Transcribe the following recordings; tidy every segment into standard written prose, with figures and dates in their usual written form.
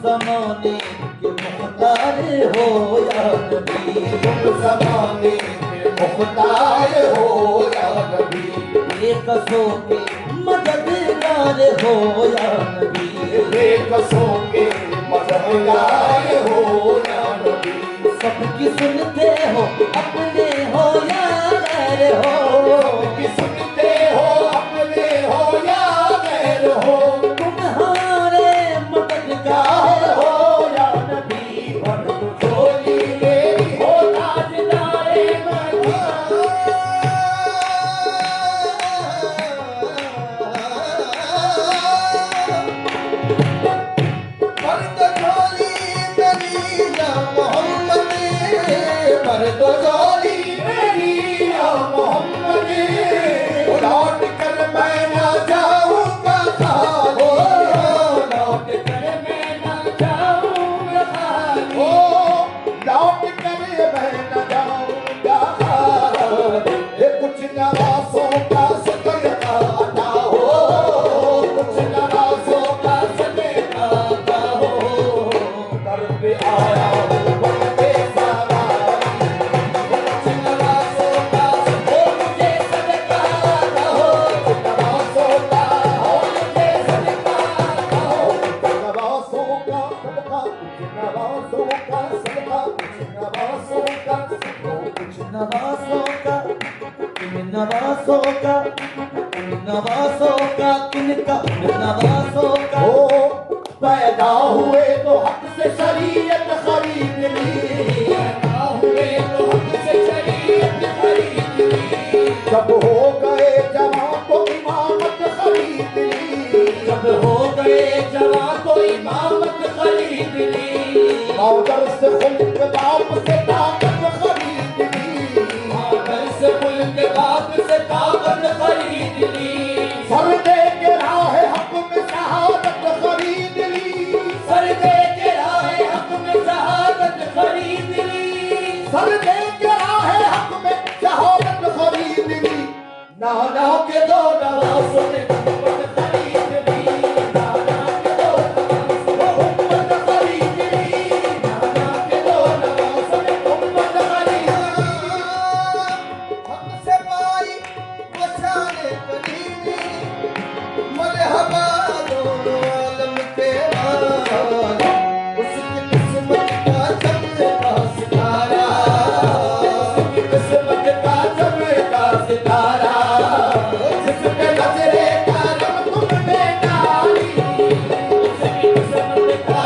जमाने के मुख्तार हो या नबी, तुम जमाने के मुख्तार हो या नबी, बेकसों के मददगार हो या नबी, बेकसों के मददगार हो या नबी, सबकी सुनते हो अपने हो या गैर हो, सबकी सुनते हो अपने हो या गैर हो, तुम्हारे मददगार हो या नबी, और तो झोली मेरी हो ताजदारे मदीना। मर्द झोली मेरी या मोहम्मद, मर्द झोली मेरी या मोहम्मद, लौट कर मैं ना जाऊंगा खाली, लौट कर मैं ना जाऊंगा खाली, लौट कर मैं ना जाऊंगा खाली, ये कुछ नवासों का सदका अता हो, कुछ नवासों का सदका अता हो, दर पे आया हूँ बंदे सवारी, कुछ नवासों का हो मुझे सदका अता हो, कुछ नवासों का हो मुझे सदका अता हो, कुछ नवासों का सदका, कुछ नवासों का सदका, कुछ नवासों का, कुछ नवासों का, इन नवासों का, इन नवासों का, किनका नवासों का, हो पैदा हुए तो हक से शरीयत खरीद ली, पैदा हुए तो हक से शरीयत खरीद ली, जब हो गए जवां तो इमामत खरीद ली, जब हो गए जवां तो इमामत खरीद ली, मौदर से खुल्क बाप से ताकत खरीद ली, मौदर से खुल्क बाप से ताकत खरीद ली, सर दे के राह हक में शहादत खरीद ली, सर दे के राह हक में शहादत खरीद ली, सर दे के राह हक में शहादत खरीद ली, नाना के दो नवासों ने उम्मत खरीद ली, नाना के दो नवासों ने उम्मत खरीद ली, नाना के दो नवासों ने उम्मत खरीद ली, हमसे पाई वशाने करीबी, मरहबा दोनों आलम के वाला, उसकी किस्मत का चमका सितारा, उसकी किस्मत का चमका सितारा, जिसने नजरे करम तुमने डाली, उसकी किस्मत का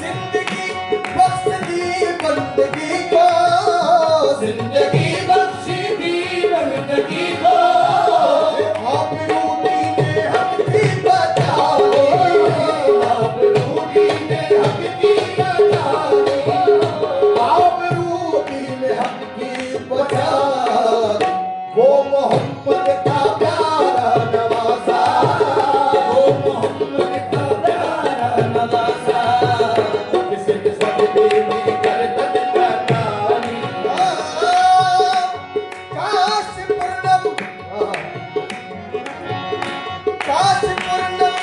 जिंदगी बख्श दी बंदगी को, जिंदगी बख्श दी बंदगी को, आबरूदी ने हक की बचाई, आबरूदी ने हक की बचाई, आबरूदी ने हक की बचाई, वो मोहम्मद का प्यारा नवासा, वो मोहम्मद का प्यारा नवासा, किसी के सजदे में गर्दन कटानी, काश पूर्णम, काश पूर्णम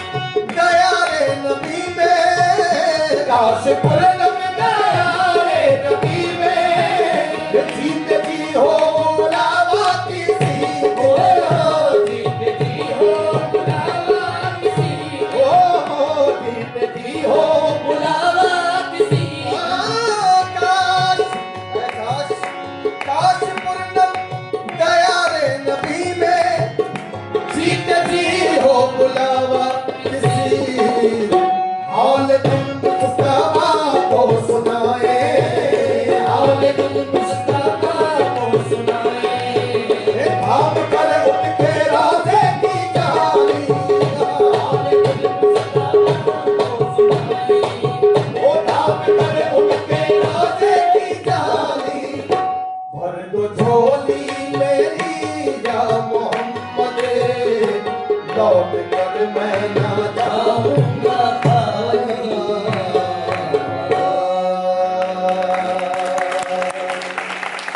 दया रे नबी में, काश पूर्णम दया रे नबी में, जीत जी हो बुलावा किसी को, जीत जी हो बुलावा किसी को, जीत जी हो बुलावा किसी को, काश काश काश पूर्णम दया रे नबी में, जीत जी हो बुलावा किसी, हौल दिल मुस्तफा को सुनाए, हौल दिल मुस्तफा को सुनाए, भाव कर उठ के राजे की जाली, हौल दिल मुस्तफा को सुनाए, ओ भाव कर उठ के राजे की जाली, भर दो झोली मेरी या मोहम्मद, लौट कर मैं ना जाऊंगा।